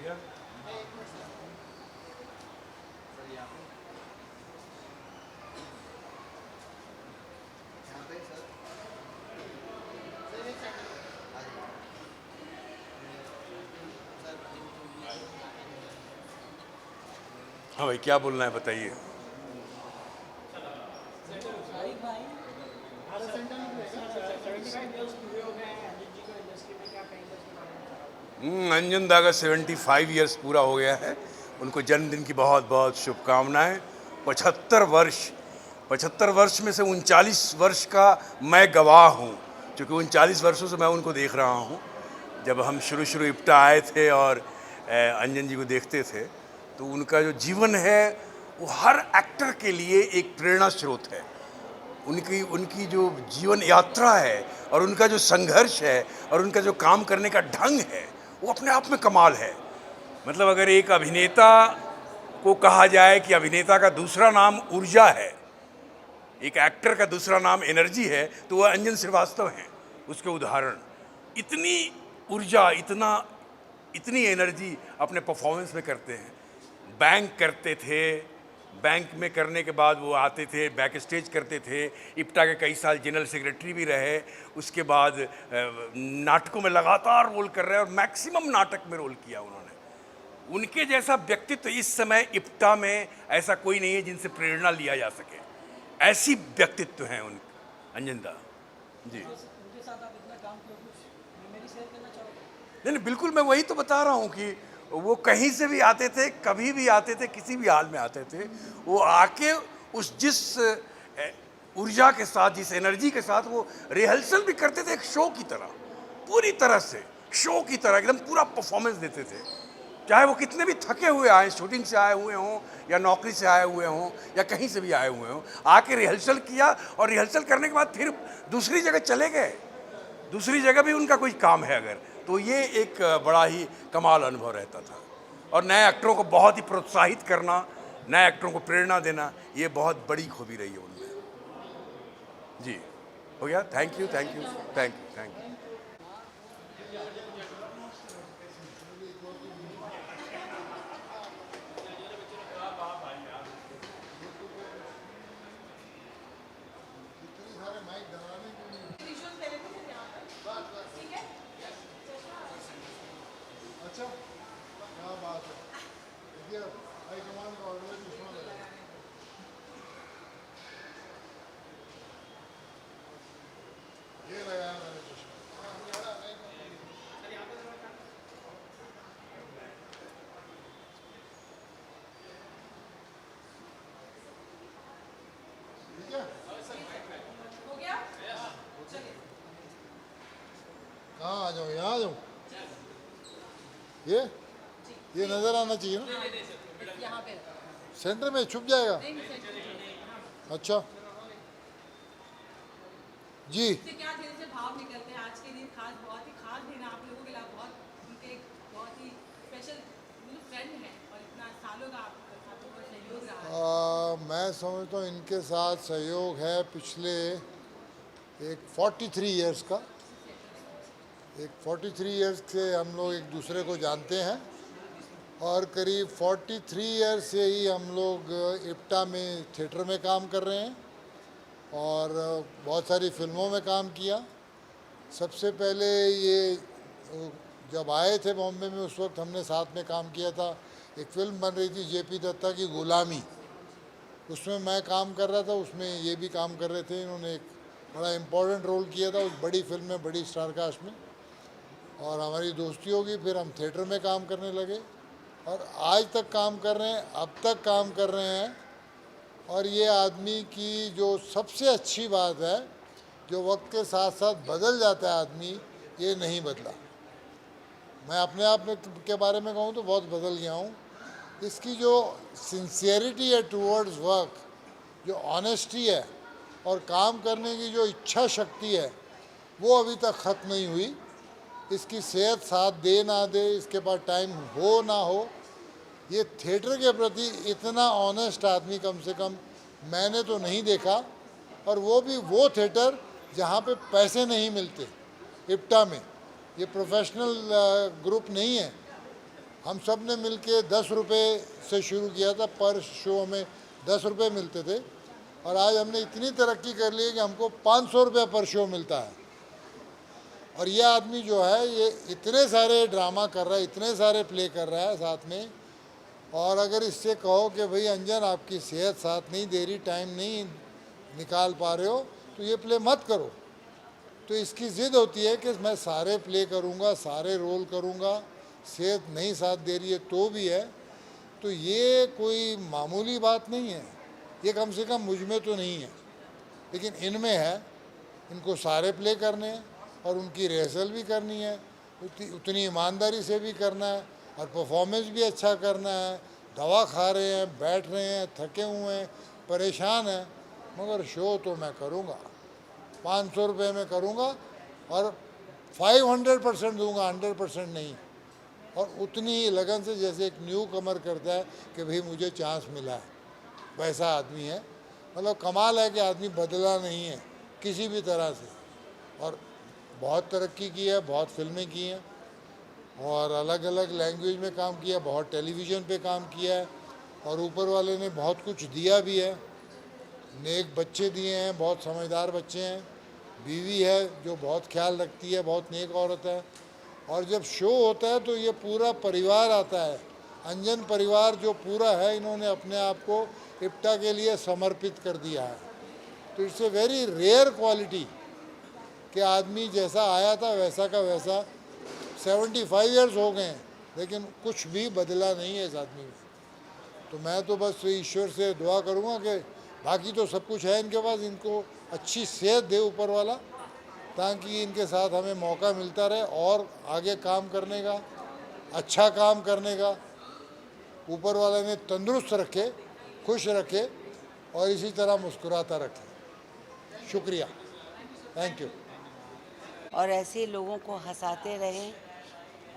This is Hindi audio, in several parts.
गया। हाँ भाई, क्या बोलना है बताइए। अंजन दा का 75 ईयर्स पूरा हो गया है। उनको जन्मदिन की बहुत बहुत शुभकामनाएं। 75 वर्ष में से 39 वर्ष का मैं गवाह हूँ, क्योंकि 39 वर्षों से मैं उनको देख रहा हूँ। जब हम शुरू इप्टा आए थे और अंजन जी को देखते थे, तो उनका जो जीवन है वो हर एक्टर के लिए एक प्रेरणा स्रोत है। उनकी उनकी जो जीवन यात्रा है और उनका जो संघर्ष है और उनका जो काम करने का ढंग है, वो अपने आप में कमाल है। मतलब अगर एक अभिनेता को कहा जाए कि अभिनेता का दूसरा नाम ऊर्जा है, एक एक्टर का दूसरा नाम एनर्जी है, तो वह अंजन श्रीवास्तव हैं उसके उदाहरण। इतनी ऊर्जा, इतनी एनर्जी अपने परफॉर्मेंस में करते हैं। बैंक करते थे, बैंक में करने के बाद वो आते थे, बैक स्टेज करते थे। इप्टा के कई साल जनरल सेक्रेटरी भी रहे। उसके बाद नाटकों में लगातार रोल कर रहे हैं और मैक्सिमम नाटक में रोल किया उन्होंने। उनके जैसा व्यक्तित्व इस समय इप्टा में ऐसा कोई नहीं है जिनसे प्रेरणा लिया जा सके। ऐसी व्यक्तित्व हैं उन अंजन दा जी। उनके साथ आप इतना काम किया, कुछ मेमोरी शेयर करना चाहोगे? नहीं, बिल्कुल, मैं वही तो बता रहा हूँ कि वो कहीं से भी आते थे, कभी भी आते थे, किसी भी हाल में आते थे। वो आके जिस ऊर्जा के साथ, जिस एनर्जी के साथ वो रिहर्सल भी करते थे, एक शो की तरह, पूरी तरह से शो की तरह एकदम पूरा परफॉर्मेंस देते थे। चाहे वो कितने भी थके हुए आए, शूटिंग से आए हुए हों या नौकरी से आए हुए हों या कहीं से भी आए हुए हों, आके रिहर्सल किया और रिहर्सल करने के बाद फिर दूसरी जगह चले गए। दूसरी जगह भी उनका कोई काम है अगर, तो ये एक बड़ा ही कमाल अनुभव रहता था। और नए एक्टरों को बहुत ही प्रोत्साहित करना, नए एक्टरों को प्रेरणा देना, ये बहुत बड़ी खूबी रही है उनमें जी। हो गया। Thank you, thank you, thank you, thank you. अच्छा, क्या बात है। देखिए, हाईकमान का ऑर्डर चश्मा लगाया। ये लगाया मैंने चश्मा। ठीक है, हो गया? कहाँ आ जाऊँ? यहाँ आ जाऊँ? ये नजर आना चाहिए ना, यहाँ पे सेंटर में छुप जाएगा। अच्छा जी। से क्या दिल से भाव निकलते हैं आज के दिन? खास, बहुत ही खास दिन है आप लोगों के लिए। बहुत उनके बहुत ही स्पेशल फ्रेंड है और इतना सालों का आप साथों का सहयोग रहा है। मैं समझता हूँ इनके साथ सहयोग है पिछले एक 43 इयर्स का। एक 43 इयर्स से हम लोग एक दूसरे को जानते हैं और करीब 43 इयर्स से ही हम लोग इप्टा में थिएटर में काम कर रहे हैं और बहुत सारी फिल्मों में काम किया। सबसे पहले ये जब आए थे बॉम्बे में, उस वक्त हमने साथ में काम किया था। एक फिल्म बन रही थी जेपी दत्ता की गुलामी, उसमें मैं काम कर रहा था, उसमें ये भी काम कर रहे थे। इन्होंने एक बड़ा इम्पोर्टेंट रोल किया था उस बड़ी फिल्म में, बड़ी स्टारकास्ट में, और हमारी दोस्ती होगी। फिर हम थिएटर में काम करने लगे और आज तक काम कर रहे हैं, अब तक काम कर रहे हैं। और ये आदमी की जो सबसे अच्छी बात है, जो वक्त के साथ साथ बदल जाता है आदमी, ये नहीं बदला। मैं अपने आप में के बारे में कहूँ तो बहुत बदल गया हूँ। इसकी जो सिंसियरिटी है टूवर्ड्स वर्क, जो ऑनेस्टी है और काम करने की जो इच्छा शक्ति है, वो अभी तक ख़त्म नहीं हुई। इसकी सेहत साथ दे ना दे, इसके पास टाइम हो ना हो, ये थिएटर के प्रति इतना ऑनेस्ट आदमी कम से कम मैंने तो नहीं देखा। और वो भी वो थिएटर जहाँ पे पैसे नहीं मिलते। इप्टा में ये प्रोफेशनल ग्रुप नहीं है, हम सब ने मिल के 10 रुपये से शुरू किया था, पर शो हमें 10 रुपये मिलते थे, और आज हमने इतनी तरक्की कर ली है कि हमको 500 रुपये पर शो मिलता है। और ये आदमी जो है ये इतने सारे ड्रामा कर रहा है, इतने सारे प्ले कर रहा है साथ में, और अगर इससे कहो कि भाई अंजन आपकी सेहत साथ नहीं दे रही, टाइम नहीं निकाल पा रहे हो, तो ये प्ले मत करो। तो इसकी ज़िद होती है कि मैं सारे प्ले करूँगा, सारे रोल करूँगा, सेहत नहीं साथ दे रही है तो भी है। तो ये कोई मामूली बात नहीं है, ये कम से कम मुझ में तो नहीं है, लेकिन इनमें है। इनको सारे प्ले करने हैं और उनकी रिहर्सल भी करनी है, उतनी ईमानदारी से भी करना है, और परफॉर्मेंस भी अच्छा करना है। दवा खा रहे हैं, बैठ रहे हैं, थके हुए हैं, परेशान हैं, मगर शो तो मैं करूँगा, 500 रुपये में करूँगा, और 500% दूंगा, 100% नहीं। और उतनी ही लगन से जैसे एक न्यू कमर करता है कि भाई मुझे चांस मिला है, वैसा आदमी है। मतलब कमाल है कि आदमी बदला नहीं है किसी भी तरह से, और बहुत तरक्की की है, बहुत फिल्में की हैं, और अलग अलग लैंग्वेज में काम किया, बहुत टेलीविज़न पे काम किया है, और ऊपर वाले ने बहुत कुछ दिया भी है। नेक बच्चे दिए हैं, बहुत समझदार बच्चे हैं, बीवी है जो बहुत ख्याल रखती है, बहुत नेक औरत है। और जब शो होता है तो ये पूरा परिवार आता है, अंजन परिवार जो पूरा है, इन्होंने अपने आप को इप्टा के लिए समर्पित कर दिया है। तो it's a very rare quality कि आदमी जैसा आया था वैसा का वैसा, 75 ईयर्स हो गए हैं लेकिन कुछ भी बदला नहीं है इस आदमी में। तो मैं तो बस ईश्वर से दुआ करूँगा कि बाकी तो सब कुछ है इनके पास, इनको अच्छी सेहत दे ऊपर वाला, ताकि इनके साथ हमें मौका मिलता रहे और आगे काम करने का, अच्छा काम करने का। ऊपर वाले ने तंदुरुस्त रखे, खुश रखे, और इसी तरह मुस्कुराता रखे। शुक्रिया, थैंक यू। और ऐसे लोगों को हंसाते रहें।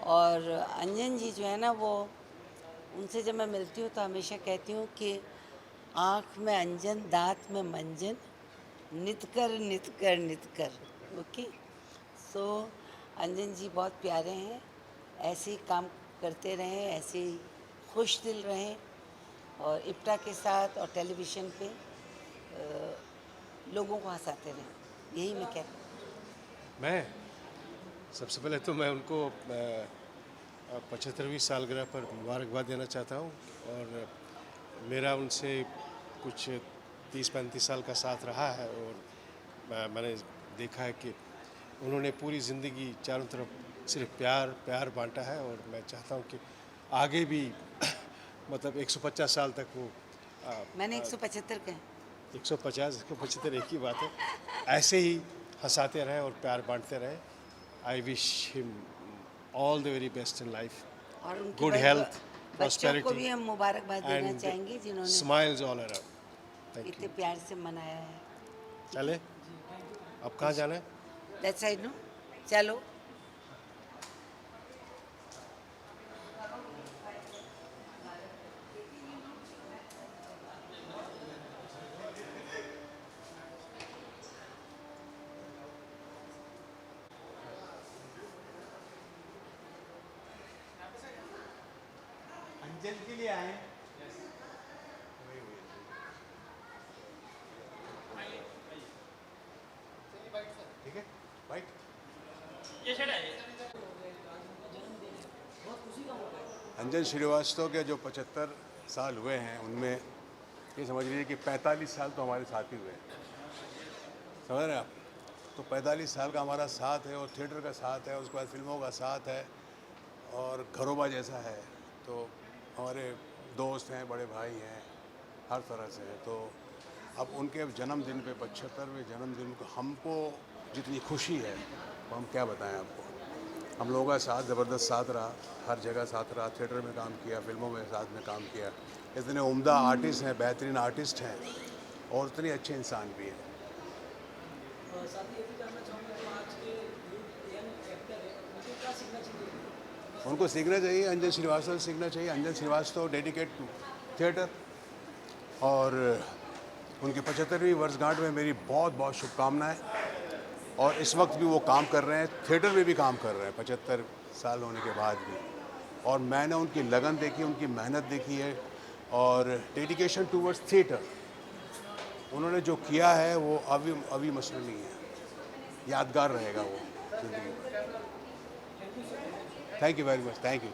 और अंजन जी जो है ना, वो उनसे जब मैं मिलती हूँ तो हमेशा कहती हूँ कि आँख में अंजन, दांत में मंजन, नित कर नित कर नित कर। ओके, सो अंजन जी बहुत प्यारे हैं, ऐसे ही काम करते रहें, ऐसे ही खुश दिल रहें, और इप्टा के साथ और टेलीविज़न पे लोगों को हंसाते रहें, यही मैं कहती हूँ। मैं सबसे पहले तो मैं उनको 75वीं सालगिरह पर मुबारकबाद देना चाहता हूँ। और मेरा उनसे कुछ 30-35 साल का साथ रहा है, और मैंने देखा है कि उन्होंने पूरी ज़िंदगी चारों तरफ सिर्फ प्यार प्यार बांटा है। और मैं चाहता हूँ कि आगे भी मतलब 150 साल तक वो मैंने 175 कहे। 150 175 एक ही बात है, ऐसे ही हंसाते रहें और प्यार बांटते रहें। I wish him all the very best in life, और उनके गुड हेल्थ, बच्चों को भी हम मुबारकबाद देना चाहेंगे जिन्होंने स्माइल्स ऑल अराउंड। थैंक इतने यू। प्यार से मनाया है। चले, अब कहाँ जाना है? दैट साइड नो, चलो। अंजन के लिए आए। ठीक है, राइट। अंजन श्रीवास्तव के जो 75 साल हुए हैं, उनमें ये समझ लीजिए कि 45 साल तो हमारे साथ ही हुए हैं, समझ रहे हैं आप? तो 45 साल का हमारा साथ है, और थिएटर का साथ है, उसके बाद फिल्मों का साथ है, और घरोबा जैसा है। तो हमारे दोस्त हैं, बड़े भाई हैं, हर तरह से है। तो अब उनके जन्मदिन पे 75वें जन्मदिन को हमको जितनी खुशी है वो हम क्या बताएं आपको। हम लोगों का साथ ज़बरदस्त साथ रहा, हर जगह साथ रहा, थिएटर में काम किया, फिल्मों में साथ में काम किया। इतने उम्दा आर्टिस्ट हैं, बेहतरीन आर्टिस्ट हैं, और इतने अच्छे इंसान भी हैं। और साथ ही ये भी जानना चाहूँगा कि आज के यंग एक्टर है, उनको क्या सीखना चाहिए? उनको सीखना चाहिए, अंजन श्रीवास्तव से सीखना चाहिए। अंजन श्रीवास्तव डेडिकेट टू थिएटर, और उनकी 75वीं वर्षगांठ में मेरी बहुत बहुत शुभकामनाएं। और इस वक्त भी वो काम कर रहे हैं, थिएटर में भी काम कर रहे हैं 75 साल होने के बाद भी। और मैंने उनकी लगन देखी, उनकी मेहनत देखी है और डेडिकेशन टूवर्ड्स थिएटर। उन्होंने जो किया है वो अविस्मरणीय है, यादगार रहेगा वो जिंदगी में। Thank you very much, thank you.